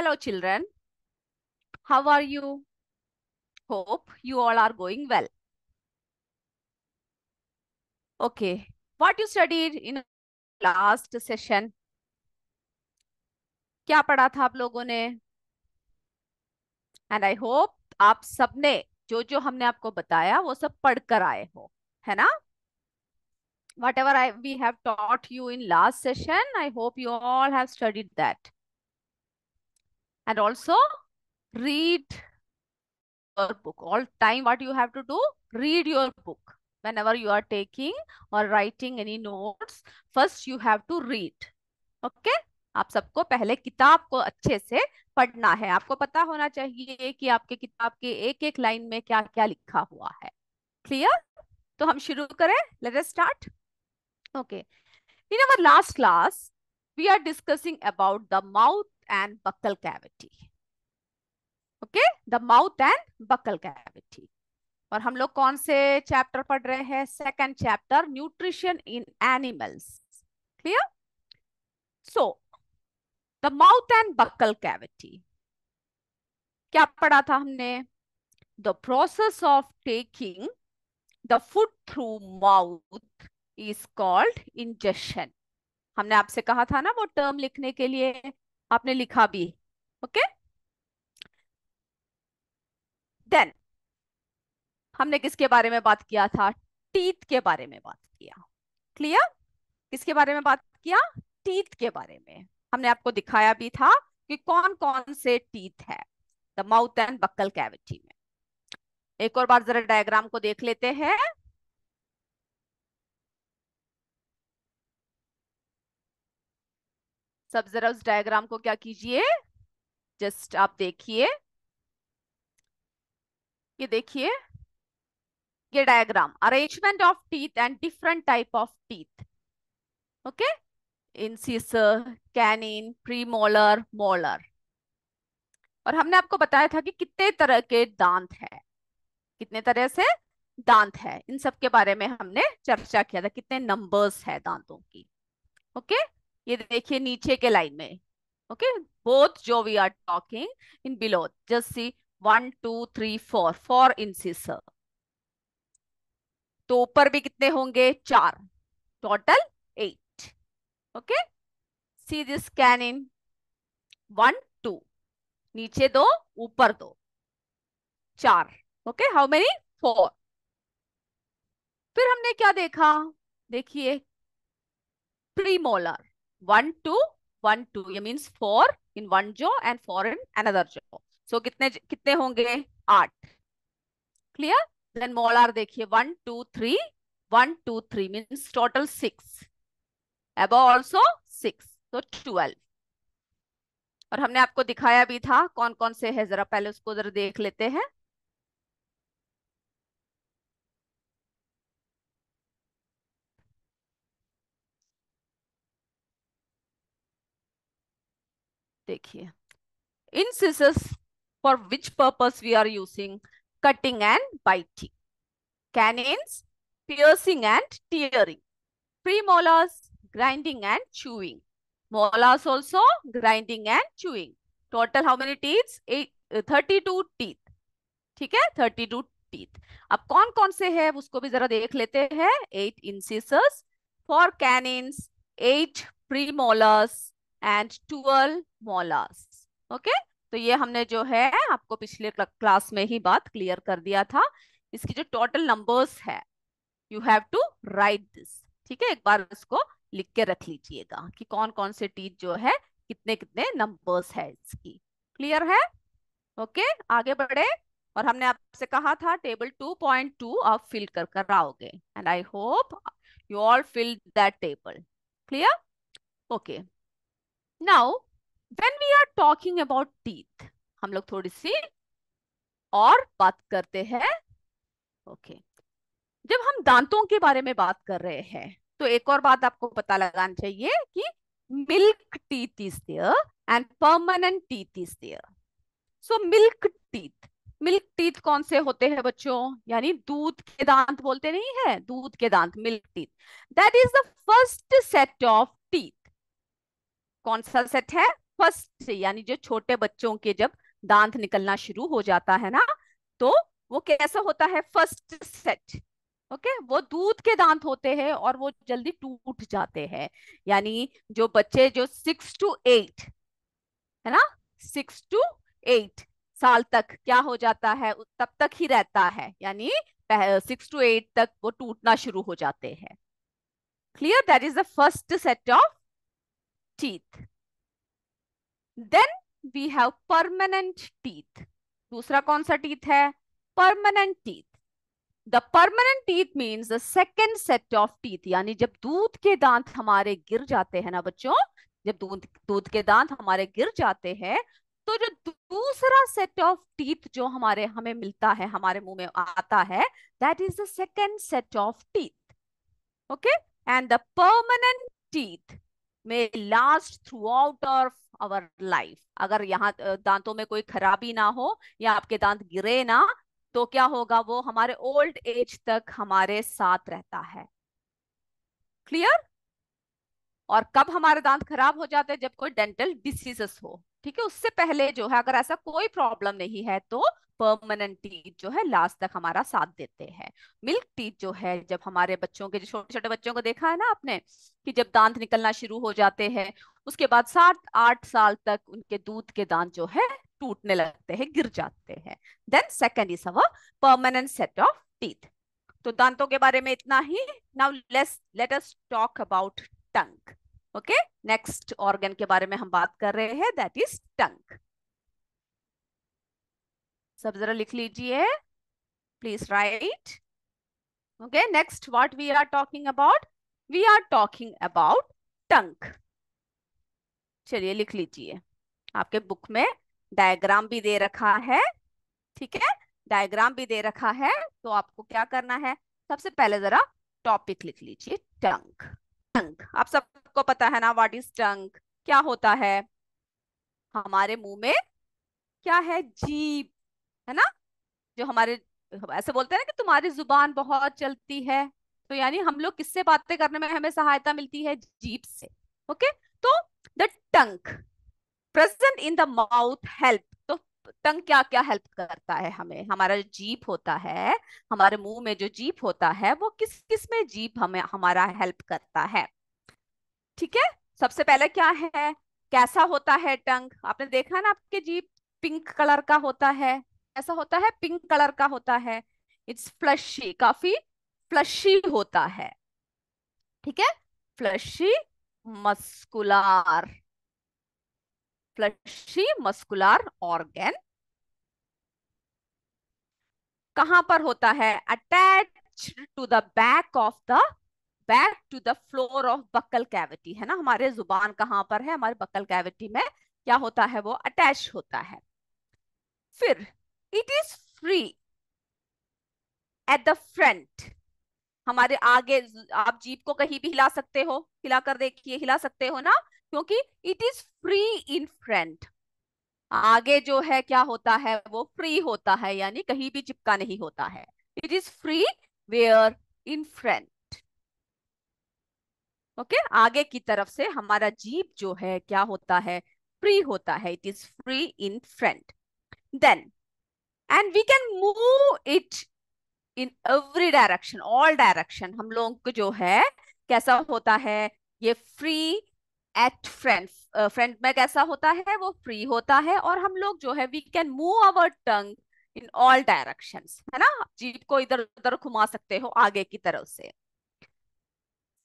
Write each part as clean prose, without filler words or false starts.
Hello, children. How are you? Hope you all are going well. Okay. What you studied in last session? क्या पढ़ा था आप लोगों ने? And I hope आप सबने जो जो हमने आपको बताया वो सब पढ़कर आए हो, है ना? Whatever we have taught you in last session, I hope you all have studied that. And also read your book. All time what you have to do? Read your book. Whenever you are taking or writing any notes, first you have to read. Okay? आप सबको पहले किताब को अच्छे से पढ़ना है। आपको पता होना चाहिए कि आपके किताब के एक एक लाइन में क्या क्या लिखा हुआ है। क्लियर? तो हम शुरू करें। Let us start. Okay. In our last class we are discussing about the mouth and buccal cavity. Okay, the mouth and buccal cavity. और हम लोग कौन से चैप्टर पढ़ रहे हैं? Second chapter, nutrition in animals. Clear? So the mouth and buccal cavity, क्या पढ़ा था हमने? The process of taking the food through mouth is called ingestion. हमने आपसे कहा था ना वो टर्म लिखने के लिए, आपने लिखा भी। ओके, देन हमने किसके बारे में बात किया था? टीथ के बारे में बात किया। क्लियर? किसके बारे में बात किया? टीथ के बारे में। हमने आपको दिखाया भी था कि कौन कौन से टीथ है the mouth and buccal cavity में। एक और बार जरा डायग्राम को देख लेते हैं। सब जरा उस डायग्राम को क्या कीजिए, जस्ट आप देखिए। ये देखिए, ये diagram, arrangement of teeth and different type of teeth. Okay, incisor, canine, premolar, molar. और हमने आपको बताया था कि कितने तरह के दांत है, कितने तरह से दांत है, इन सब के बारे में हमने चर्चा किया था, कितने नंबर्स है दांतों की। ओके, ये देखिए नीचे के लाइन में। ओके, बोथ जो we are talking in below, just see 1 2 3 4 4 incisor. तो ऊपर भी कितने होंगे? 4, total 8। Okay, see this canine, 1 2, नीचे 2 ऊपर 2, 4। Okay, how many? 4। फिर हमने क्या देखा? देखिए, प्रीमोलर, 1 2 1 2, ये means 4 in one jaw and 4 in another jaw. So कितने कितने होंगे? 8। क्लियर? देन मोलार देखिए, 1 2 3, 1 2 3 मीन्स टोटल 6, अबव ऑल्सो 6, तो 12। और हमने आपको दिखाया भी था कौन कौन से है, जरा पहले उसको जरा देख लेते हैं। देखिए, incisors, for which purpose we are using? Cutting and biting. Canines, piercing and tearing. Premolars, grinding and chewing. Molars also grinding and chewing. Total how many teeth? 32 teeth. ठीक है, 32 teeth. अब कौन कौन से है उसको भी जरा देख लेते हैं। 8 incisors for canines, 8 premolars and 12 molars. Okay, तो ये हमने जो है आपको पिछले क्लास में ही बात क्लियर कर दिया था। इसकी जो टोटल नंबर्स है, you have to write this. ठीक है, एक बार इसको लिख के रख लीजिएगा कि कौन कौन से टीथ जो है, कितने कितने नंबर्स है इसकी। क्लियर है? ओके, आगे बढ़े। और हमने आपसे कहा था टेबल 2.2 आप फिल कर कर आओगे, and I hope you all fill that table. Clear? Okay, now when we are talking about teeth, हम लोग थोड़ी सी और बात करते हैं। ओके, जब हम दांतों के बारे में बात कर रहे हैं तो एक और बात आपको पता लगाना चाहिए कि milk teeth is there and permanent teeth is there. So milk teeth कौन से होते हैं बच्चों? यानी दूध के दांत बोलते नहीं है, दूध के दांत, milk teeth. That is the first set of teeth. कौन सा सेट है? फर्स्ट, यानी जो छोटे बच्चों के जब दांत निकलना शुरू हो जाता है ना, तो वो कैसा होता है, फर्स्ट सेट। ओके, वो दूध के दांत होते हैं और वो जल्दी टूट जाते हैं। यानी जो बच्चे जो 6 to 8, है ना, 6 to 8 साल तक क्या हो जाता है, तब तक ही रहता है, यानी 6 to 8 तक वो टूटना शुरू हो जाते हैं। Clear? That is the first set of teeth. Then we have permanent teeth. दूसरा कौन सा टीथ है? Permanent teeth. The permanent teeth means the second set of teeth, यानी जब दूध के दांत हमारे गिर जाते हैं ना बच्चों, जब दूध दूध के दांत हमारे गिर जाते हैं, तो जो दूसरा सेट ऑफ टीथ जो हमारे हमें मिलता है, हमारे मुंह में आता है, that is the second set of teeth. Okay, and the permanent teeth में last throughout of our life. अगर यहाँ दांतों में कोई खराबी ना हो या आपके दांत गिरे ना, तो क्या होगा, वो हमारे ओल्ड एज तक हमारे साथ रहता है। क्लियर? और कब हमारे दांत खराब हो जाते हैं? जब कोई डेंटल डिसीजेस हो। ठीक है, उससे पहले जो है, अगर ऐसा कोई प्रॉब्लम नहीं है, तो परमानेंट टीथ जो है लास्ट तक हमारा साथ देते हैं। मिल्क टीथ जो है, जब हमारे बच्चों के, जो छोटे छोटे बच्चों को देखा है ना आपने, कि जब दांत निकलना शुरू हो जाते हैं, उसके बाद 7-8 साल तक उनके दूध के दांत जो है टूटने लगते हैं, गिर जाते हैं। Then second is our permanent set of teeth. तो दांतों के बारे में इतना ही। Now let us talk about tongue. Okay, next organ के बारे में हम बात कर रहे हैं, दैट इज टंग। सब जरा लिख लीजिए, please write. Okay, next what we are talking about, we are talking about tongue. चलिए लिख लीजिए, आपके बुक में डायग्राम भी दे रखा है। ठीक है, डायग्राम भी दे रखा है, तो आपको क्या करना है, सबसे पहले जरा टॉपिक लिख लीजिए, टंग। टंग, आप सबको पता है ना, व्हाट इज टंग? क्या होता है? हमारे मुंह में क्या है, जीभ, है ना, जो हमारे, ऐसे बोलते हैं ना कि तुम्हारी जुबान बहुत चलती है, तो यानी हम लोग किससे बातें करने में हमें सहायता मिलती है, जीभ से। ओके, तो the tongue present in the mouth help. तो टंग क्या क्या हेल्प करता है हमें? हमारा जो जीभ होता है, हमारे मुंह में जो जीभ होता है, वो किस किस में जीभ हमें हमारा हेल्प करता है? ठीक है, सबसे पहले क्या है, कैसा होता है टंग? आपने देखा ना, आपके जीभ पिंक कलर का होता है। ऐसा होता है, पिंक कलर का होता है। इट्स फ्लशी, काफी फ्लशी होता है। ठीक है, fleshy muscular, fleshy muscular organ कहां पर होता है? Attach to the back of the, back to the floor of buccal cavity, है ना, हमारे जुबान कहां पर है, हमारे बक्कल कैविटी में क्या होता है, वो अटैच होता है। फिर it is free at the front, हमारे आगे। आप जीभ को कहीं भी हिला सकते हो, हिला कर देखिए, हिला सकते हो ना, क्योंकि it is free in front. आगे जो है क्या होता है, वो फ्री होता है, यानी कहीं भी चिपका नहीं होता है। It is free where in front. Okay, आगे की तरफ से हमारा जीभ जो है क्या होता है, फ्री होता है, it is free in front. Then and we can move it in every direction, all direction. हम लोग को जो है कैसा होता है, ये फ्री एट फ्रंट, फ्रंट में कैसा होता है, वो फ्री होता है, और हम लोग जो है we can move our tongue in all directions, है ना, जीभ को इधर उधर घुमा सकते हो आगे की तरफ से।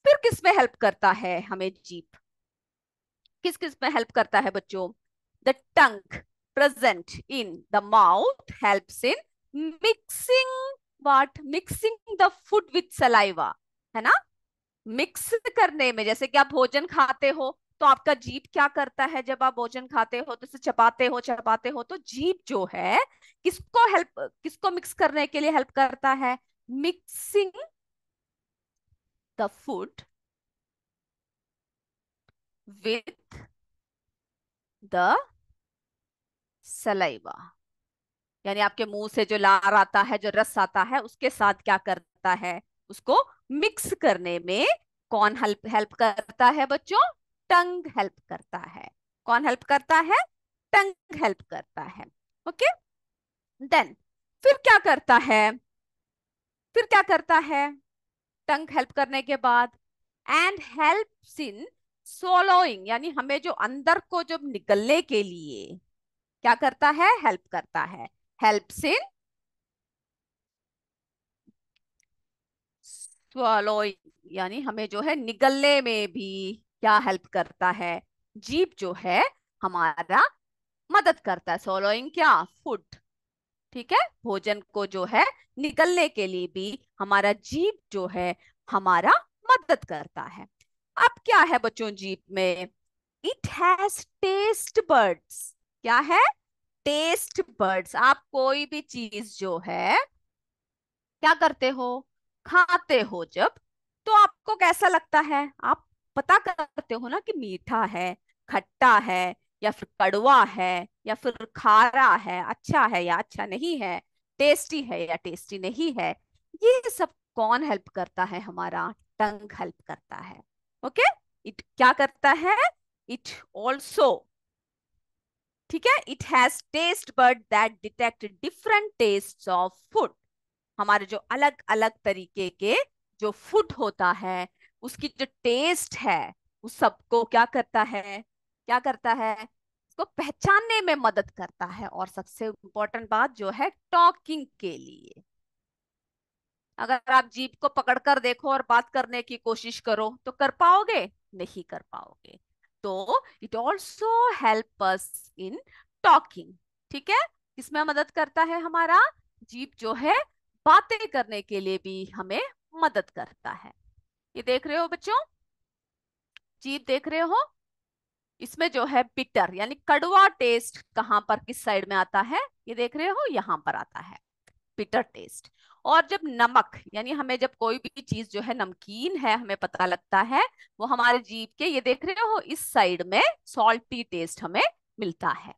फिर किस में हेल्प करता है हमें जीभ? किस किस में हेल्प करता है बच्चों? The tongue present in the mouth helps in mixing, what, mixing the food with saliva, है ना, मिक्स करने में। जैसे कि आप भोजन खाते हो, तो आपका जीभ क्या करता है, जब आप भोजन खाते हो तो इसे चबाते हो चबाते हो, तो जीभ जो है किसको हेल्प, किसको मिक्स करने के लिए हेल्प करता है? Mixing the food with the saliva, यानी आपके मुंह से जो लार आता है, जो रस आता है, उसके साथ क्या करता है, उसको मिक्स करने में कौन हेल्प हेल्प करता है बच्चों? टंग हेल्प करता है। कौन हेल्प करता है? टंग हेल्प करता है। ओके, देन फिर क्या करता है? फिर क्या करता है टंग हेल्प करने के बाद? एंड हेल्प्स इन swallowing, यानी हमें जो अंदर को जब निकलने के लिए क्या करता है? हेल्प करता है। हेल्प्स इन swallowing, यानी हमें जो है निगलने में भी क्या हेल्प करता है? जीभ जो है हमारा मदद करता है। swallowing क्या? फूड। ठीक है, भोजन को जो है निगलने के लिए भी हमारा जीभ जो है हमारा मदद करता है। अब क्या है बच्चों जीभ में? It has taste buds. क्या है? Taste buds. आप कोई भी चीज जो है क्या करते हो? खाते हो जब, तो आपको कैसा लगता है? आप पता करते हो ना कि मीठा है, खट्टा है, या फिर कड़वा है, या फिर खारा है, अच्छा है या अच्छा नहीं है, टेस्टी है या टेस्टी नहीं है। ये सब कौन हेल्प करता है? हमारा टंग हेल्प करता है। ओके, इट क्या करता है? इट ऑल्सो, ठीक है, it has taste bud that detect different taste of food. हमारे जो अलग अलग तरीके के जो फूड होता है उसकी जो टेस्ट है उस सबको क्या करता है? क्या करता है? उसको पहचानने में मदद करता है। और सबसे इम्पोर्टेंट बात जो है टॉकिंग के लिए, अगर आप जीभ को पकड़कर देखो और बात करने की कोशिश करो तो कर पाओगे? नहीं कर पाओगे। तो it also help us in talking. ठीक है, किसमें मदद करता है? हमारा जीभ जो है बातें करने के लिए भी हमें मदद करता है। ये देख रहे हो बच्चों? जीभ देख रहे हो? इसमें जो है बिटर यानी कड़वा टेस्ट कहाँ पर किस साइड में आता है? ये देख रहे हो, यहाँ पर आता है बिटर टेस्ट। और जब नमक यानी हमें जब कोई भी चीज जो है नमकीन है हमें पता लगता है, वो हमारे जीभ के ये देख रहे हो इस साइड में सॉल्टी टेस्ट हमें मिलता है।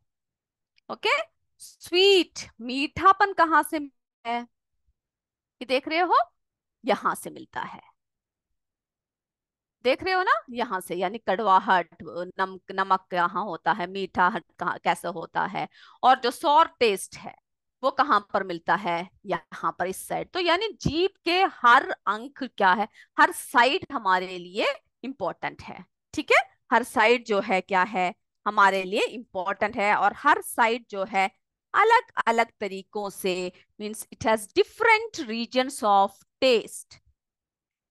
ओके, स्वीट मीठापन कहाँ से मिलता है? ये देख रहे हो, यहां से मिलता है। देख रहे हो ना, यहाँ से, यानी कड़वाहट नमक कहाँ होता है, मीठा हट कहाँ कैसे होता है। और जो सॉर टेस्ट है वो कहाँ पर मिलता है? यहाँ पर इस साइड। तो यानी जीभ के हर अंक क्या है? हर साइड हमारे लिए इंपॉर्टेंट है। ठीक है, हर साइड जो है क्या है? हमारे लिए इंपॉर्टेंट है। और हर साइड जो है अलग अलग तरीकों से, means it has different regions of taste.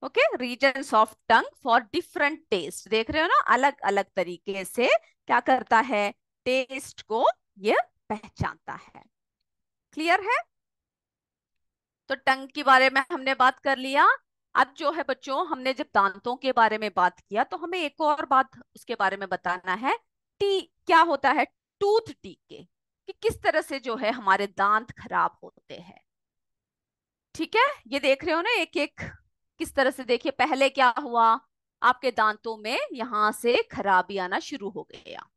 Okay, regions of tongue for different taste. देख रहे हो ना, अलग अलग तरीके से क्या करता है? टेस्ट को ये पहचानता है। क्लियर है? तो टंग के बारे में हमने बात कर लिया। अब जो है बच्चों, हमने जब दांतों के बारे में बात किया तो हमें एक और बात उसके बारे में बताना है। टी क्या होता है? टूथ टीके, कि किस तरह से जो है हमारे दांत खराब होते हैं। ठीक है, ये देख रहे हो ना एक एक किस तरह से। देखिए पहले क्या हुआ, आपके दांतों में यहां से खराबी आना शुरू हो गया।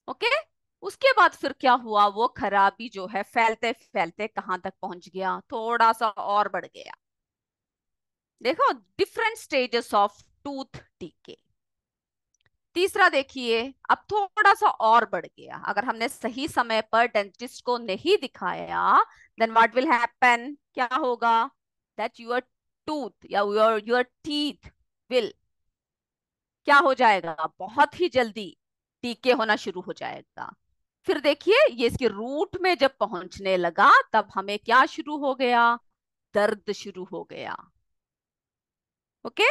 ओके, उसके बाद फिर क्या हुआ? वो खराबी जो है फैलते फैलते कहां तक पहुंच गया? थोड़ा सा और बढ़ गया। देखो, डिफरेंट स्टेजेस ऑफ टूथ टीके। तीसरा देखिए, अब थोड़ा सा और बढ़ गया। अगर हमने सही समय पर डेंटिस्ट को नहीं दिखाया, देन व्हाट विल हैपन? क्या होगा? दैट योर टूथ या योर टीथ विल क्या हो जाएगा? बहुत ही जल्दी टीके होना शुरू हो जाएगा। फिर देखिए, ये इसके रूट में जब पहुंचने लगा तब हमें क्या शुरू हो गया? दर्द शुरू हो गया। ओके,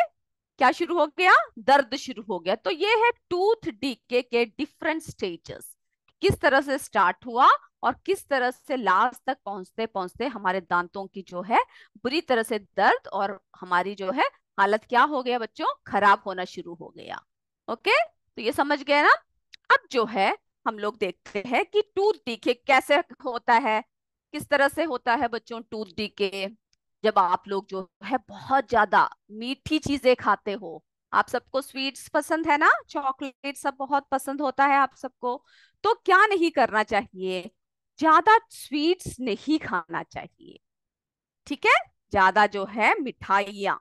क्या शुरू हो गया? दर्द शुरू हो गया। तो ये है टूथ डीके के डिफरेंट स्टेजेस, किस तरह से स्टार्ट हुआ और किस तरह से लास्ट तक पहुंचते पहुंचते हमारे दांतों की जो है बुरी तरह से दर्द और हमारी जो है हालत क्या हो गया बच्चों? खराब होना शुरू हो गया। ओके, तो ये समझ गए ना? अब जो है हम लोग देखते हैं कि टूथ डीके कैसे होता है, किस तरह से होता है बच्चों टूथ डीके। जब आप लोग जो है बहुत ज्यादा मीठी चीजें खाते हो, आप सबको स्वीट्स पसंद है ना, चॉकलेट सब बहुत पसंद होता है आप सबको, तो क्या नहीं करना चाहिए? ज्यादा स्वीट्स नहीं खाना चाहिए। ठीक है, ज्यादा जो है मिठाइयाँ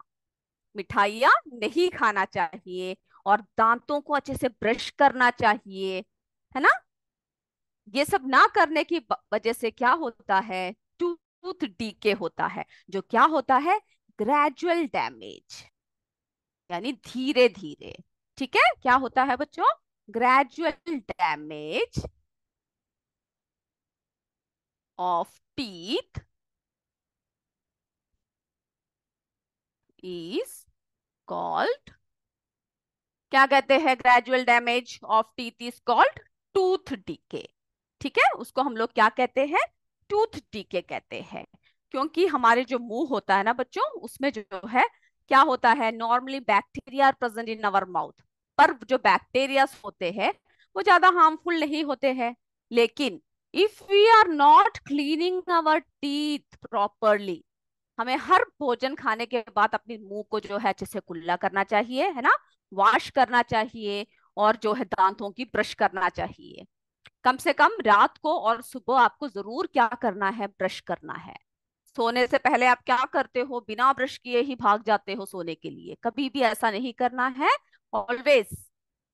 मिठाइयाँ नहीं खाना चाहिए। और दांतों को अच्छे से ब्रश करना चाहिए, है ना। ये सब ना करने की वजह से क्या होता है, टूथ डीके होता है, जो क्या होता है, ग्रेजुअल डैमेज, यानी धीरे धीरे। ठीक है, क्या होता है बच्चों, gradual damage of teeth is called, क्या कहते हैं, gradual damage of teeth is called tooth decay. ठीक है, उसको हम लोग क्या कहते हैं, टूथ डीके कहते हैं। क्योंकि हमारे जो मुंह होता है ना बच्चों, उसमें जो है क्या होता है, normally bacteria are present in our mouth, पर जो बैक्टीरिया होते हैं वो ज्यादा हार्मफुल नहीं होते हैं। लेकिन if we are not cleaning our teeth properly, हमें हर भोजन खाने के बाद अपने मुंह को जो है अच्छे से कुल्ला करना चाहिए, है ना, वॉश करना चाहिए, और जो है दांतों की ब्रश करना चाहिए। कम से कम रात को और सुबह आपको जरूर क्या करना है, ब्रश करना है। सोने से पहले आप क्या करते हो, बिना ब्रश किए ही भाग जाते हो सोने के लिए, कभी भी ऐसा नहीं करना है। Always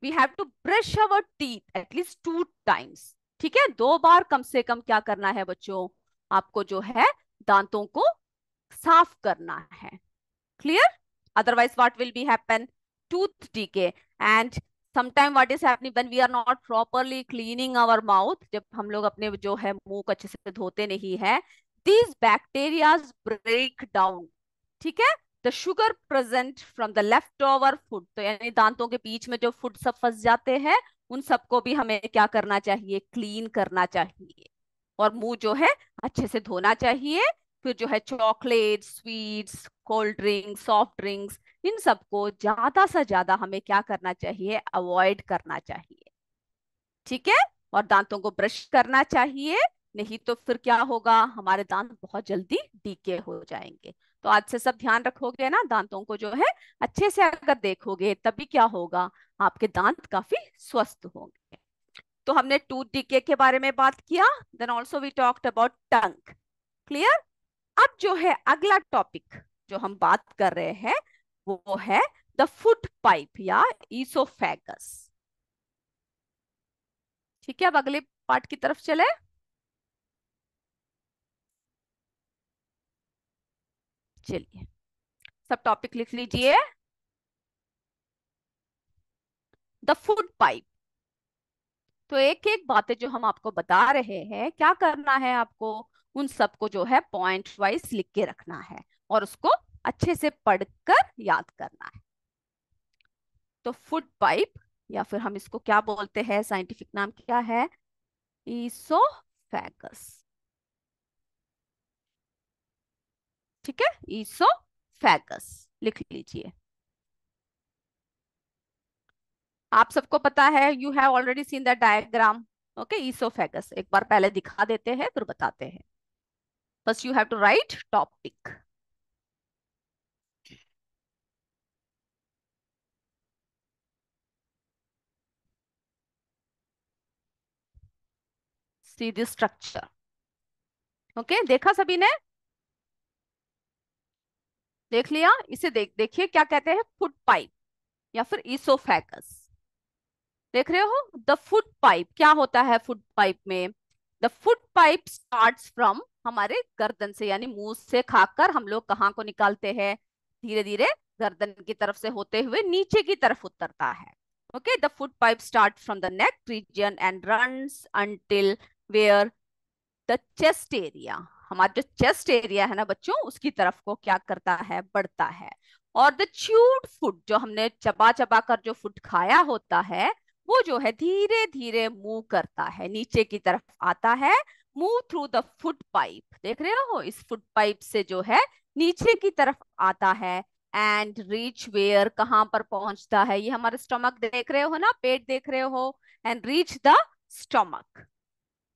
we have to brush our teeth at least 2 times. ठीक है, 2 बार कम से कम क्या करना है बच्चों, आपको जो है दांतों को साफ करना है। Clear, otherwise what will be happen, tooth decay. And sometime what is happening when we are not properly cleaning our mouth, जब हम लोग अपने जो है मुंह को अच्छे से धोते नहीं है, these bacteria break down, ठीक है, the sugar present from the left over food, तो यानी दांतों के बीच में जो फूड सब फंस जाते हैं, उन सबको भी हमें क्या करना चाहिए, क्लीन करना चाहिए, और मुंह जो है अच्छे से धोना चाहिए। फिर जो है chocolate, sweets, cold drinks, soft drinks, इन सबको ज्यादा से ज्यादा हमें क्या करना चाहिए, अवॉइड करना चाहिए। ठीक है, और दांतों को ब्रश करना चाहिए, नहीं तो फिर क्या होगा, हमारे दांत बहुत जल्दी डीके हो जाएंगे। तो आज से सब ध्यान रखोगे ना, दांतों को जो है अच्छे से अगर देखोगे, तभी क्या होगा, आपके दांत काफी स्वस्थ होंगे। तो हमने टूथ डीके के बारे में बात किया, then also we talked about tongue. Clear. अब जो है अगला टॉपिक जो हम बात कर रहे हैं, वो है द फूड पाइप या ईसोफेगस। ठीक है, अब अगले पार्ट की तरफ चले। चलिए, सब टॉपिक लिख लीजिए। द फूड पाइप, तो एक एक बातें जो हम आपको बता रहे हैं, क्या करना है आपको, उन सबको जो है पॉइंट वाइज लिख के रखना है, और उसको अच्छे से पढ़कर याद करना है। तो फूड पाइप, या फिर हम इसको क्या बोलते हैं, साइंटिफिक नाम क्या है, ईसोफेगस। ठीक है, ईसोफेगस लिख लीजिए। आप सबको पता है, you have already seen the diagram. Okay, oesophagus एक बार पहले दिखा देते हैं फिर बताते हैं। First you have to write topic. See the structure. Okay, देखा सभी ने, देख लिया, इसे देखिए क्या कहते हैं, फूड पाइप या फिर ईसोफेगस। देख रहे हो, द फूड पाइप क्या होता है, फूड पाइप में the food pipe starts from, हमारे गर्दन से, यानी मुंह से खाकर हम लोग कहाँ को निकालते हैं, धीरे धीरे गर्दन की तरफ से होते हुए नीचे की तरफ उतरता है। Okay, the food pipe start from the neck region and runs until where the chest area, हमारा जो चेस्ट एरिया है ना बच्चों, उसकी तरफ को क्या करता है, बढ़ता है। और द च्यूड फूड, जो हमने चबा चबा कर जो फूड खाया होता है, वो जो है धीरे धीरे मूव करता है, नीचे की तरफ आता है, move through the food pipe. देख रहे हो, इस फूड पाइप से जो है नीचे की तरफ आता है, एंड रीच वेयर, कहाँ पर पहुंचता है, ये हमारे स्टमक देख रहे हो ना, पेट देख रहे हो, and reach the stomach.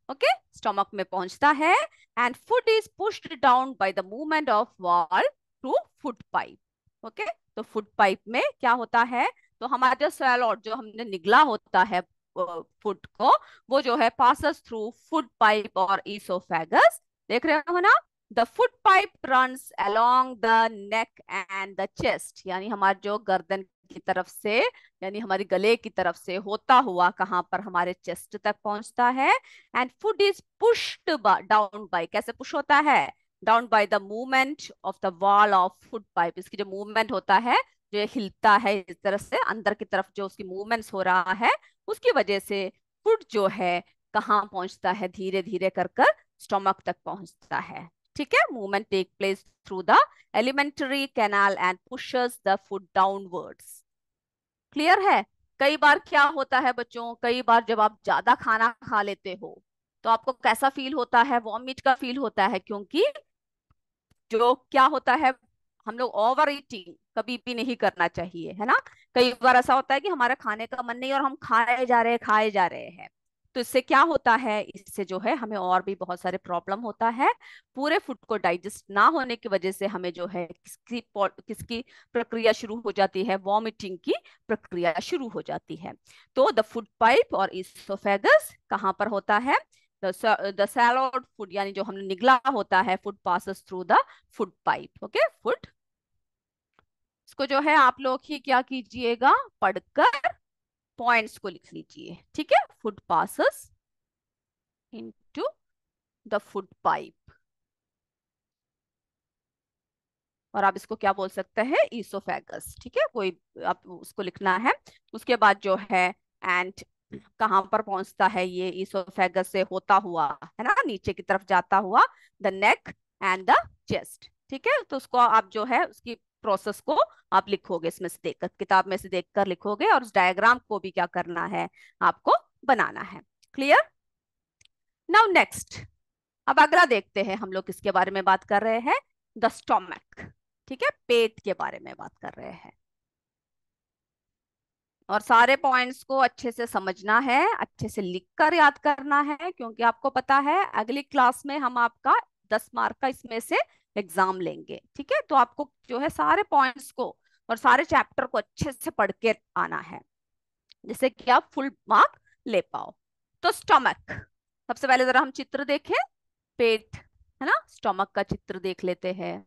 Okay, stomach में पहुंचता है, and food is pushed down by the movement of wall through food pipe. Okay, तो फूड पाइप में क्या होता है, तो हमारा जो सैलड जो हमने निगला होता है फूड को, वो जो है पासेस थ्रू फूड पाइप और ईसोफेगस। देख रहे हो ना, the food pipe runs along the neck and the chest, यानी हमारा जो गर्दन की तरफ से, यानी हमारी गले की तरफ से होता हुआ कहाँ पर, हमारे चेस्ट तक पहुंचता है। And food is pushed down by, कैसे पुश होता है, down by the movement of the wall of food pipe. इसकी जो मूवमेंट होता है, जो ये हिलता है इस तरह से अंदर की तरफ, जो उसकी मूवमेंट्स हो रहा है, उसकी वजह से फूड जो है कहाँ पहुंचता है, धीरे धीरे कर कर स्टोमक तक पहुंचता है। ठीक है, movement take place through the alimentary canal and pushes the food downwards. Clear है। कई बार क्या होता है बच्चों, कई बार जब आप ज्यादा खाना खा लेते हो तो आपको कैसा फील होता है, वॉमिट का फील होता है, क्योंकि जो क्या होता है, हम लोग ओवर ईटिंग कभी भी नहीं करना चाहिए, है ना। कई बार ऐसा होता है कि हमारा खाने का मन नहीं और हम खाए जा रहे हैं। तो इससे क्या होता है, इससे जो है हमें और भी बहुत सारे प्रॉब्लम होता है। पूरे फूड को डाइजेस्ट ना होने की वजह से हमें जो है किसकी प्रक्रिया शुरू हो जाती है, वॉमिटिंग की प्रक्रिया शुरू हो जाती है। तो द फूड पाइप और इसोफेगस कहाँ पर होता है, द सैलोड फूड, यानी जो हमने निगला होता है, food passes through the food pipe. Okay, food, इसको जो है आप लोग ही क्या कीजिएगा, पढ़कर पॉइंट्स को लिख लीजिए। ठीक है, food passes into the food pipe, और आप इसको क्या बोल सकते हैं, ईसोफेगस। ठीक है, कोई आप उसको लिखना है। उसके बाद जो है एंड कहाँ पर पहुंचता है, ये ईसोफेगस से होता हुआ, है ना, नीचे की तरफ जाता हुआ the neck and the chest. ठीक है, तो उसको आप जो है उसकी प्रोसेस को आप लिखोगे, इसमें से देखकर, किताब में से देखकर लिखोगे, और उस डायग्राम को भी क्या करना है, आपको बनाना है। क्लियर। नाउ नेक्स्ट, अब अगला देखते हैं, हम लोग किसके बारे में बात कर रहे हैं, द स्टोमक। ठीक है, पेट के बारे में बात कर रहे हैं, और सारे पॉइंट्स को अच्छे से समझना है, अच्छे से लिखकर याद करना है, क्योंकि आपको पता है अगली क्लास में हम आपका 10 मार्क का इसमें से एग्जाम लेंगे। ठीक है, तो आपको जो है सारे पॉइंट्स को और सारे चैप्टर को अच्छे से पढ़ के आना है, जिससे कि आप फुल मार्क ले पाओ। तो स्टमक, सबसे पहले जरा हम चित्र देखें, पेट, है ना, स्टमक का चित्र देख लेते हैं।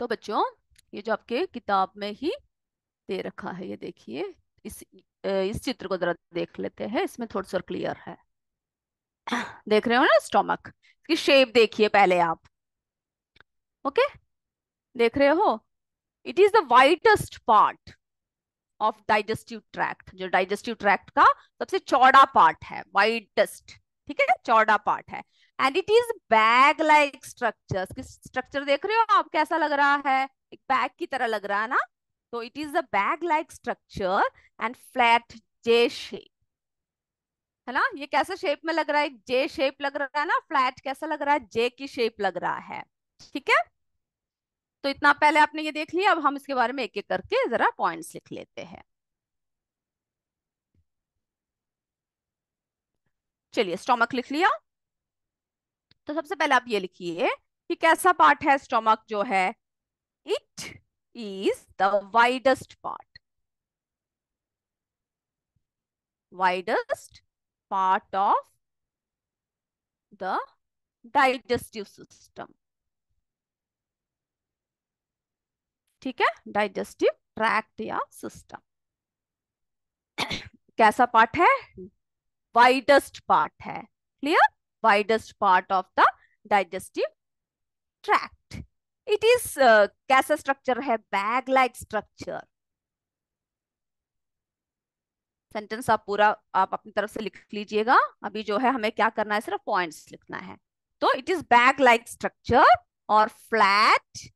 तो बच्चों, ये जो आपके किताब में ही दे रखा है, ये देखिए, इस चित्र को जरा देख लेते हैं, इसमें थोड़ा सा क्लियर है। देख रहे हो ना स्टोमक, इसकी शेप देखिए पहले आप। ओके, देख रहे हो, it is the whitest part of digestive tract, जो डाइजेस्टिव ट्रैक्ट का सबसे चौड़ा पार्ट है, वाइटेस्ट। ठीक है, चौड़ा पार्ट है। And it is bag like structure, structure देख रहे हो आप, कैसा लग रहा है, एक बैग की तरह लग रहा है ना। तो it is a bag like structure and flat J shape, है ना। ये कैसा शेप में लग रहा है, जे शेप लग रहा है ना, फ्लैट कैसा लग रहा है, जे की शेप लग रहा है। ठीक है, तो इतना पहले आपने ये देख लिया, अब हम इसके बारे में एक एक करके जरा पॉइंट्स लिख लेते हैं। चलिए, स्टोमक लिख लिया, तो सबसे पहले आप ये लिखिए कि कैसा पार्ट है स्टोमक जो है, it is the widest part, widest part of the digestive system. ठीक है, डाइजेस्टिव ट्रैक्ट या सिस्टम कैसा पार्ट है, वाइडेस्ट पार्ट है। Clear, widest part of the digestive tract. It is कैसा स्ट्रक्चर है, बैग लाइक स्ट्रक्चर। सेंटेंस आप पूरा आप अपनी तरफ से लिख लीजिएगा, अभी जो है हमें क्या करना है, सिर्फ पॉइंट्स लिखना है। तो it is bag like structure और फ्लैट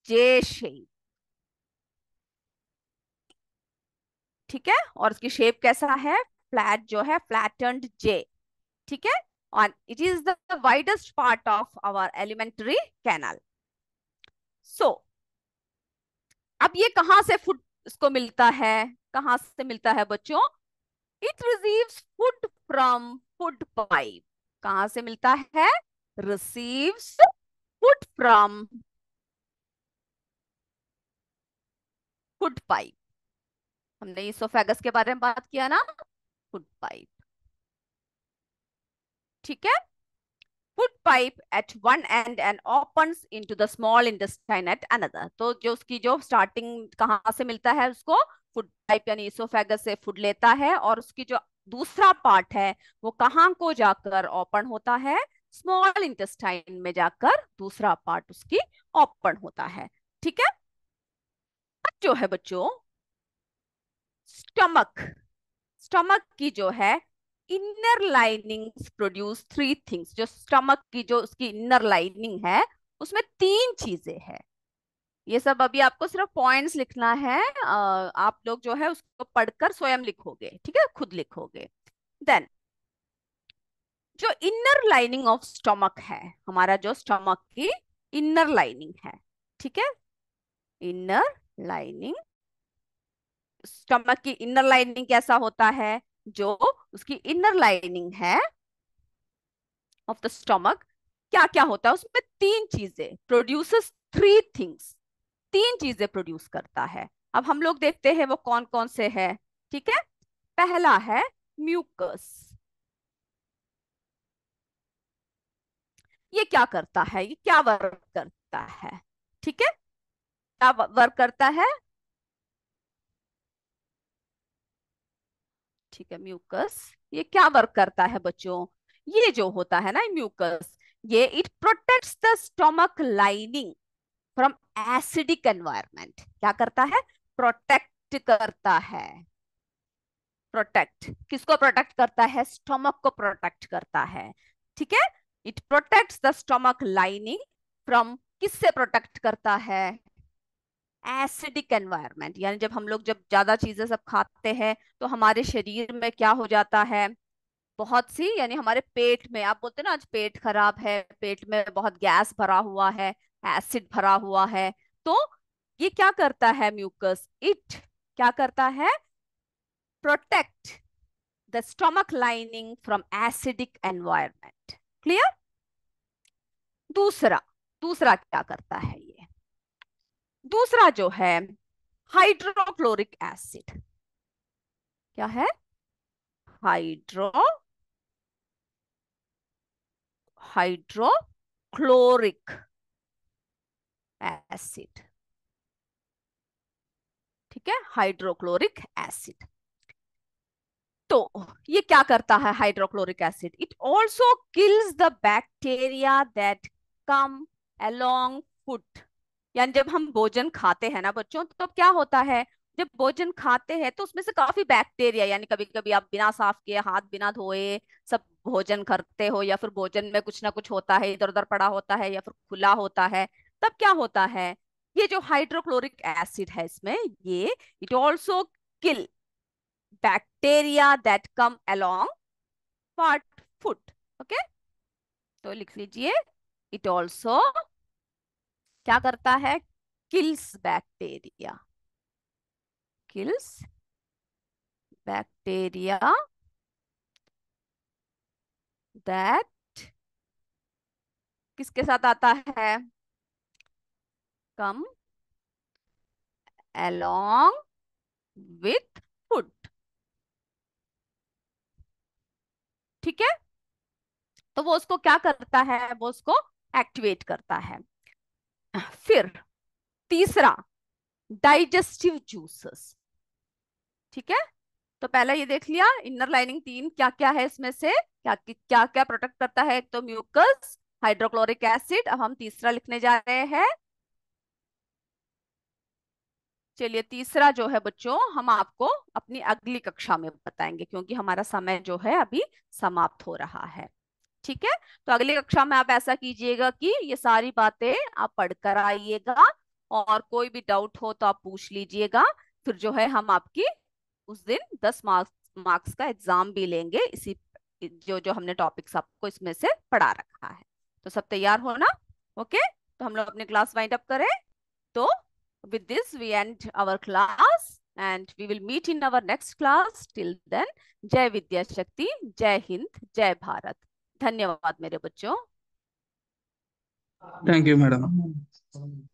जे शेप। ठीक है, और इसकी शेप कैसा है, फ्लैट जो है, फ्लैटेंड जे। ठीक है, और it is the widest part of our alimentary canal. So अब ये कहां से फूड इसको मिलता है, कहां से मिलता है बच्चों, it receives food from food pipe. कहां से मिलता है, receives food from food pipe. हमने इसोफेगस के बारे में बात किया ना, फूड पाइप। ठीक है, food pipe at one end and opens into the small intestine at another. तो जो उसकी जो स्टार्टिंग कहाँ से मिलता है उसको, फूड पाइप यानी इसोफेगस से फूड लेता है, और उसकी जो दूसरा पार्ट है वो कहाँ को जाकर ओपन होता है, स्मॉल इंटेस्टाइन में जाकर दूसरा पार्ट उसकी ओपन होता है। ठीक है। अब जो है बच्चों स्टमक, स्टमक की जो है inner lining produce three things. जो स्टमक की जो उसकी इनर लाइनिंग है उसमें तीन चीजें हैं। ये सब अभी आपको सिर्फ पॉइंट्स लिखना है, आप लोग जो है उसको पढ़कर स्वयं लिखोगे, ठीक है, खुद लिखोगे। देन जो इनर लाइनिंग ऑफ स्टमक है, हमारा जो स्टमक की इनर लाइनिंग है, ठीक है, इनर लाइनिंग, स्टमक की इनर लाइनिंग कैसा होता है, जो उसकी इनर लाइनिंग है ऑफ द स्टमक, क्या क्या होता है उसमें, तीन चीजें, प्रोड्यूसेस थ्री थिंग्स, तीन चीजें प्रोड्यूस करता है। अब हम लोग देखते हैं वो कौन कौन से है। ठीक है। पहला है म्यूकस। ये क्या करता है, ये क्या वर्क करता है, ठीक है, क्या वर्क करता है, ठीक है, म्यूकस ये क्या वर्क करता है बच्चों, ये जो होता है ना म्यूकस, ये it protects the stomach lining from acidic environment. क्या करता है, प्रोटेक्ट करता है, प्रोटेक्ट किसको प्रोटेक्ट करता है, स्टमक को प्रोटेक्ट करता है। ठीक है। It protects the stomach lining from, किससे प्रोटेक्ट करता है, एसिडिक एनवायरनमेंट, यानी जब हम लोग जब ज्यादा चीजें सब खाते हैं तो हमारे शरीर में क्या हो जाता है, बहुत सी, यानी हमारे पेट में, आप बोलते हैं ना आज पेट खराब है, पेट में बहुत गैस भरा हुआ है, एसिड भरा हुआ है, तो ये क्या करता है म्यूकस, इट क्या करता है, protect the stomach lining from acidic environment. Clear. दूसरा, दूसरा क्या करता है ये, दूसरा जो है हाइड्रोक्लोरिक एसिड, क्या है, हाइड्रो हाइड्रोक्लोरिक एसिड, ठीक है, हाइड्रोक्लोरिक एसिड। तो ये क्या करता है hydrochloric acid, it also kills the bacteria that come along food. यानी जब हम भोजन खाते हैं ना बच्चों, तो क्या होता है, जब भोजन खाते हैं तो उसमें से काफी बैक्टीरिया, यानी कभी कभी आप बिना साफ किए, हाथ बिना धोए सब भोजन करते हो, या फिर भोजन में कुछ ना कुछ होता है, इधर उधर पड़ा होता है या फिर खुला होता है, तब क्या होता है, ये जो हाइड्रोक्लोरिक एसिड है इसमें, ये it also kill bacteria that come along part food. Okay, तो लिख लीजिए, इट ऑल्सो क्या करता है, kills bacteria, kills bacteria that, किसके साथ आता है, कम अलोंग विथ फूड। ठीक है। तो वो उसको क्या करता है, वो उसको एक्टिवेट करता है। फिर तीसरा, डाइजेस्टिव जूसेस। ठीक है। तो पहला ये देख लिया इनर लाइनिंग तीन क्या क्या है इसमें से, क्या क्या क्या प्रोटेक्ट करता है, एक तो म्यूकस, हाइड्रोक्लोरिक एसिड। अब हम तीसरा लिखने जा रहे हैं। चलिए तीसरा जो है बच्चों हम आपको अपनी अगली कक्षा में बताएंगे, क्योंकि हमारा समय जो है अभी समाप्त हो रहा है। ठीक है। तो अगली कक्षा में आप ऐसा कीजिएगा कि ये सारी बातें आप पढ़कर आइएगा, और कोई भी डाउट हो तो आप पूछ लीजिएगा। फिर जो है हम आपकी उस दिन 10 मार्क्स का एग्जाम भी लेंगे, इसी जो जो हमने टॉपिक्स आपको इसमें से पढ़ा रखा है। तो सब तैयार हो ना। ओके, तो हम लोग अपनी क्लास वाइंड अप करें। तो with this we end our class and we will meet in our next class. Till then, जय विद्या शक्ति, जय हिंद, जय भारत। धन्यवाद मेरे बच्चों। Thank you madam.